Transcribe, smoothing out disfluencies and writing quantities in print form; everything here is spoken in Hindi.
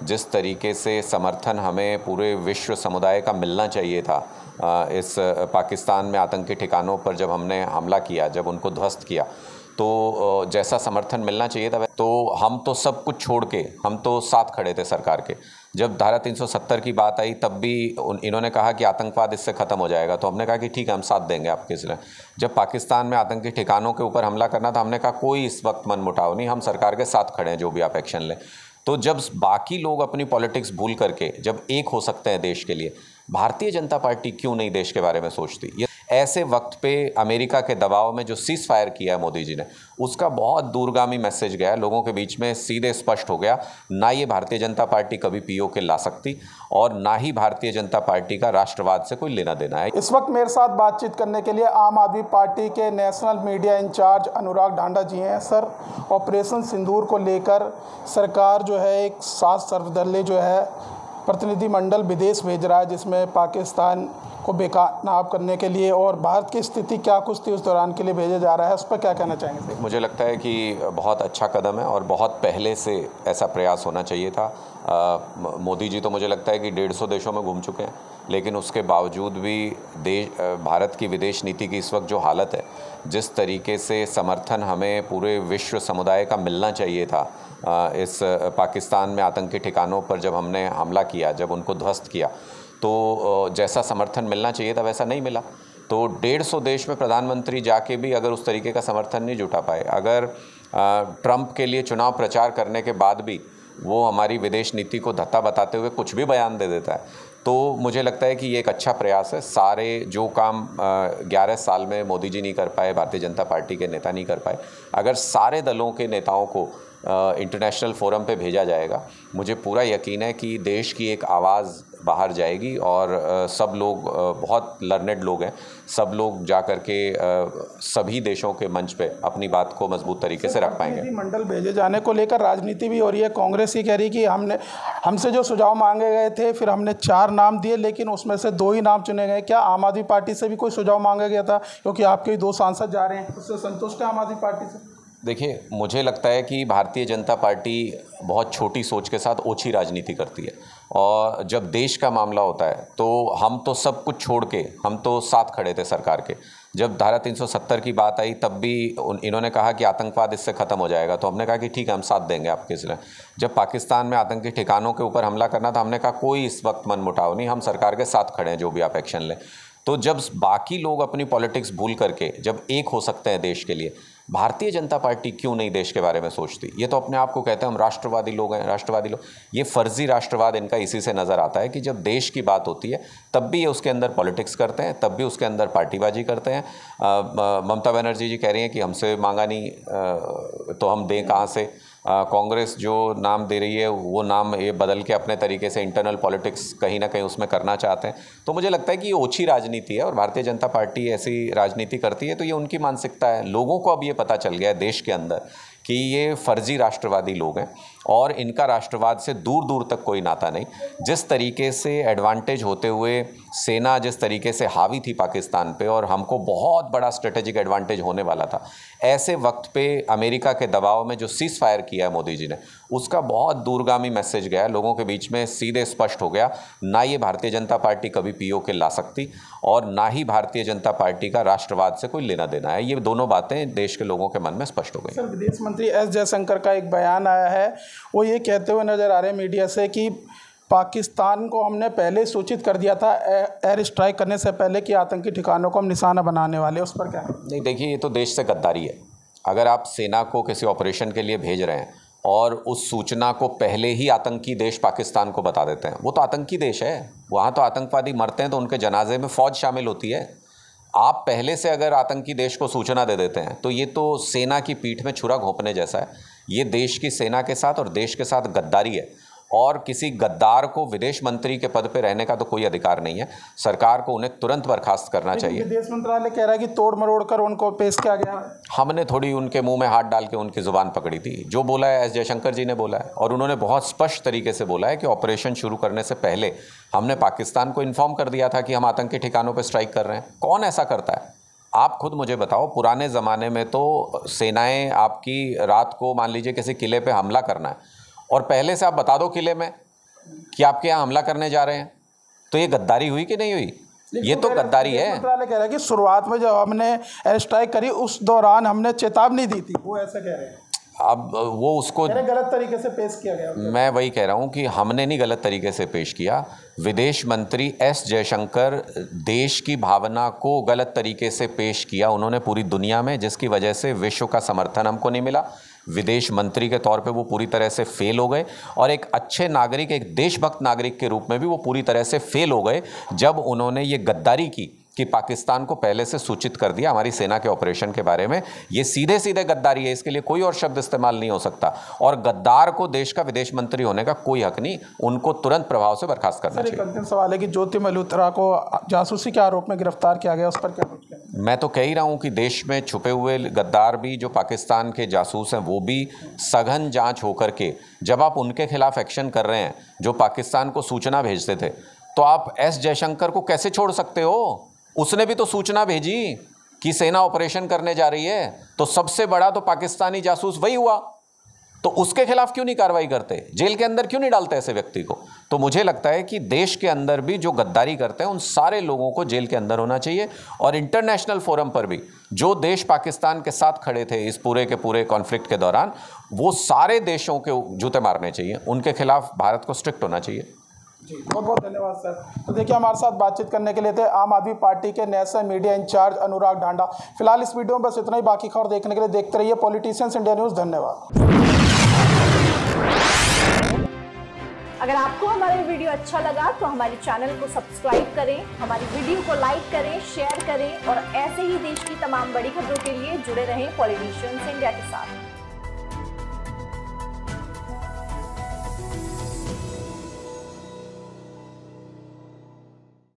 जिस तरीके से समर्थन हमें पूरे विश्व समुदाय का मिलना चाहिए था इस पाकिस्तान में आतंकी ठिकानों पर जब हमने हमला किया, जब उनको ध्वस्त किया, तो जैसा समर्थन मिलना चाहिए था, तो हम तो सब कुछ छोड़ के हम तो साथ खड़े थे सरकार के। जब धारा 370 की बात आई तब भी इन्होंने कहा कि आतंकवाद इससे ख़त्म हो जाएगा, तो हमने कहा कि ठीक है, हम साथ देंगे आपके इसलिए। जब पाकिस्तान में आतंकी ठिकानों के ऊपर हमला करना था, हमने कहा कोई इस वक्त मनमुटाव नहीं, हम सरकार के साथ खड़े हैं, जो भी आप एक्शन लें। तो जब बाकी लोग अपनी पॉलिटिक्स भूल करके जब एक हो सकते हैं देश के लिए, भारतीय जनता पार्टी क्यों नहीं देश के बारे में सोचती? ये ऐसे वक्त पे अमेरिका के दबाव में जो सीज फायर किया है मोदी जी ने, उसका बहुत दूरगामी मैसेज गया लोगों के बीच में, सीधे स्पष्ट हो गया, ना ये भारतीय जनता पार्टी कभी पीओके ला सकती और ना ही भारतीय जनता पार्टी का राष्ट्रवाद से कोई लेना देना है। इस वक्त मेरे साथ बातचीत करने के लिए आम आदमी पार्टी के नेशनल मीडिया इंचार्ज अनुराग ढांडा जी हैं। सर, ऑपरेशन सिंदूर को लेकर सरकार जो है एक 7 सर्वदलीय जो है प्रतिनिधिमंडल विदेश भेज रहा है, जिसमें पाकिस्तान को बेनकाब करने के लिए, और भारत की स्थिति क्या कुछ थी उस दौरान के लिए भेजा जा रहा है, उस पर क्या कहना चाहेंगे? मुझे लगता है कि बहुत अच्छा कदम है और बहुत पहले से ऐसा प्रयास होना चाहिए था। मोदी जी तो मुझे लगता है कि 150 देशों में घूम चुके हैं, लेकिन उसके बावजूद भी भारत की विदेश नीति की इस वक्त जो हालत है, जिस तरीके से समर्थन हमें पूरे विश्व समुदाय का मिलना चाहिए था इस पाकिस्तान में आतंकी ठिकानों पर जब हमने हमला किया, जब उनको ध्वस्त किया, तो जैसा समर्थन मिलना चाहिए था वैसा नहीं मिला। तो 150 देश में प्रधानमंत्री जाके भी अगर उस तरीके का समर्थन नहीं जुटा पाए, अगर ट्रंप के लिए चुनाव प्रचार करने के बाद भी वो हमारी विदेश नीति को धत्ता बताते हुए कुछ भी बयान दे देता है, तो मुझे लगता है कि ये एक अच्छा प्रयास है। सारे जो काम 11 साल में मोदी जी नहीं कर पाए, भारतीय जनता पार्टी के नेता नहीं कर पाए, अगर सारे दलों के नेताओं को इंटरनेशनल फोरम पे भेजा जाएगा, मुझे पूरा यकीन है कि देश की एक आवाज़ बाहर जाएगी और सब लोग, बहुत लर्नेड लोग हैं, सब लोग जा कर के सभी देशों के मंच पे अपनी बात को मजबूत तरीके से रख पाएंगे। मंडल भेजे जाने को लेकर राजनीति भी हो रही है। कांग्रेस ही कह रही कि हमसे जो सुझाव मांगे गए थे, फिर हमने 4 नाम दिए, लेकिन उसमें से 2 ही नाम चुने गए। क्या आम आदमी पार्टी से भी कोई सुझाव मांगा गया था? क्योंकि आपके 2 सांसद जा रहे हैं, उससे संतुष्ट है आम आदमी पार्टी से? देखिए, मुझे लगता है कि भारतीय जनता पार्टी बहुत छोटी सोच के साथ ओछी राजनीति करती है, और जब देश का मामला होता है तो हम तो सब कुछ छोड़ के हम तो साथ खड़े थे सरकार के। जब धारा 370 की बात आई तब भी इन्होंने कहा कि आतंकवाद इससे ख़त्म हो जाएगा, तो हमने कहा कि ठीक है, हम साथ देंगे आपके इसलिए। जब पाकिस्तान में आतंकी ठिकानों के ऊपर हमला करना था, हमने कहा कोई इस वक्त मनमुटाव नहीं, हम सरकार के साथ खड़े हैं, जो भी आप एक्शन लें। तो जब बाकी लोग अपनी पॉलिटिक्स भूल करके जब एक हो सकते हैं देश के लिए, भारतीय जनता पार्टी क्यों नहीं देश के बारे में सोचती? ये तो अपने आप को कहते हैं हम राष्ट्रवादी लोग हैं, राष्ट्रवादी लोग। ये फर्जी राष्ट्रवाद इनका इसी से नज़र आता है कि जब देश की बात होती है तब भी ये उसके अंदर पॉलिटिक्स करते हैं, तब भी उसके अंदर पार्टीबाजी करते हैं। ममता बनर्जी जी कह रही हैं कि हमसे मांगा नहीं, तो हम दें कहाँ से? कांग्रेस जो नाम दे रही है वो नाम ये बदल के अपने तरीके से इंटरनल पॉलिटिक्स कहीं ना कहीं उसमें करना चाहते हैं। तो मुझे लगता है कि ये ओछी राजनीति है, और भारतीय जनता पार्टी ऐसी राजनीति करती है तो ये उनकी मानसिकता है। लोगों को अब ये पता चल गया है देश के अंदर कि ये फर्जी राष्ट्रवादी लोग हैं और इनका राष्ट्रवाद से दूर दूर तक कोई नाता नहीं। जिस तरीके से एडवांटेज होते हुए सेना जिस तरीके से हावी थी पाकिस्तान पे, और हमको बहुत बड़ा स्ट्रेटेजिक एडवांटेज होने वाला था, ऐसे वक्त पे अमेरिका के दबाव में जो सीज फायर किया है मोदी जी ने, उसका बहुत दूरगामी मैसेज गया लोगों के बीच में, सीधे स्पष्ट हो गया, ना ये भारतीय जनता पार्टी कभी पीओके ला सकती और ना ही भारतीय जनता पार्टी का राष्ट्रवाद से कोई लेना देना है। ये दोनों बातें देश के लोगों के मन में स्पष्ट हो गई। सर, विदेश मंत्री एस जयशंकर का एक बयान आया है, वो ये कहते हुए नजर आ रहे हैं मीडिया से कि पाकिस्तान को हमने पहले सूचित कर दिया था एयर स्ट्राइक करने से पहले कि आतंकी ठिकानों को हम निशाना बनाने वाले। उस पर क्या? नहीं, देखिए, ये तो देश से गद्दारी है। अगर आप सेना को किसी ऑपरेशन के लिए भेज रहे हैं और उस सूचना को पहले ही आतंकी देश पाकिस्तान को बता देते हैं, वो तो आतंकी देश है, वहाँ तो आतंकवादी मरते हैं तो उनके जनाजे में फ़ौज शामिल होती है। आप पहले से अगर आतंकी देश को सूचना दे देते हैं तो ये तो सेना की पीठ में छुरा घोंपने जैसा है। ये देश की सेना के साथ और देश के साथ गद्दारी है, और किसी गद्दार को विदेश मंत्री के पद पे रहने का तो कोई अधिकार नहीं है। सरकार को उन्हें तुरंत बर्खास्त करना चाहिए। विदेश मंत्रालय कह रहा है कि तोड़ मरोड़ कर उनको पेश किया गया। हमने थोड़ी उनके मुंह में हाथ डाल के उनकी जुबान पकड़ी थी। जो बोला है एस जयशंकर जी ने बोला है, और उन्होंने बहुत स्पष्ट तरीके से बोला है कि ऑपरेशन शुरू करने से पहले हमने पाकिस्तान को इन्फॉर्म कर दिया था कि हम आतंकी ठिकानों पर स्ट्राइक कर रहे हैं। कौन ऐसा करता है? आप खुद मुझे बताओ। पुराने ज़माने में तो सेनाएं आपकी रात को मान लीजिए किसी किले पे हमला करना है, और पहले से आप बता दो किले में कि आपके यहाँ हमला करने जा रहे हैं, तो ये गद्दारी हुई कि नहीं हुई? ये तो गद्दारी है। मंत्रालय कह रहा है कि शुरुआत में जब हमने एयर स्ट्राइक करी उस दौरान हमने चेतावनी दी थी, वो ऐसा कह रहे हैं। अब वो उसको गलत तरीके से पेश किया गया। मैं वही कह रहा हूँ कि हमने नहीं गलत तरीके से पेश किया। विदेश मंत्री एस जयशंकर देश की भावना को गलत तरीके से पेश किया उन्होंने पूरी दुनिया में, जिसकी वजह से विश्व का समर्थन हमको नहीं मिला। विदेश मंत्री के तौर पे वो पूरी तरह से फेल हो गए और एक अच्छे नागरिक, एक देशभक्त नागरिक के रूप में भी वो पूरी तरह से फेल हो गए जब उन्होंने ये गद्दारी की कि पाकिस्तान को पहले से सूचित कर दिया हमारी सेना के ऑपरेशन के बारे में। ये सीधे सीधे गद्दारी है, इसके लिए कोई और शब्द इस्तेमाल नहीं हो सकता। और गद्दार को देश का विदेश मंत्री होने का कोई हक नहीं, उनको तुरंत प्रभाव से बर्खास्त करना चाहिए। अंतिम सवाल है कि ज्योति मल्होत्रा को जासूसी के आरोप में गिरफ्तार किया गया, उस पर क्या कुछ कहना? मैं तो कह ही रहा हूँ कि देश में छुपे हुए गद्दार भी जो पाकिस्तान के जासूस हैं वो भी सघन जाँच होकर के, जब आप उनके खिलाफ एक्शन कर रहे हैं जो पाकिस्तान को सूचना भेजते थे, तो आप एस जयशंकर को कैसे छोड़ सकते हो? उसने भी तो सूचना भेजी कि सेना ऑपरेशन करने जा रही है, तो सबसे बड़ा तो पाकिस्तानी जासूस वही हुआ, तो उसके खिलाफ क्यों नहीं कार्रवाई करते? जेल के अंदर क्यों नहीं डालते ऐसे व्यक्ति को? तो मुझे लगता है कि देश के अंदर भी जो गद्दारी करते हैं उन सारे लोगों को जेल के अंदर होना चाहिए, और इंटरनेशनल फोरम पर भी जो देश पाकिस्तान के साथ खड़े थे इस पूरे के पूरे कॉन्फ्लिक्ट के दौरान, वो सारे देशों के जूते मारने चाहिए, उनके खिलाफ भारत को स्ट्रिक्ट होना चाहिए। जी बहुत बहुत धन्यवाद सर। तो देखिए हमारे साथ बातचीत करने के लिए थे आम आदमी पार्टी के नेशनल मीडिया इंचार्ज अनुराग ढांडा। फिलहाल इस वीडियो में बस इतना ही, बाकी खबर देखने के लिए देखते रहिए पॉलिटिशियंस इंडिया न्यूज़। धन्यवाद। अगर आपको हमारा वीडियो अच्छा लगा तो हमारे चैनल को सब्सक्राइब करें, हमारी वीडियो को लाइक करें, शेयर करें और ऐसे ही देश की तमाम बड़ी खबरों के लिए जुड़े रहें पॉलिटिशियंस इंडिया के साथ।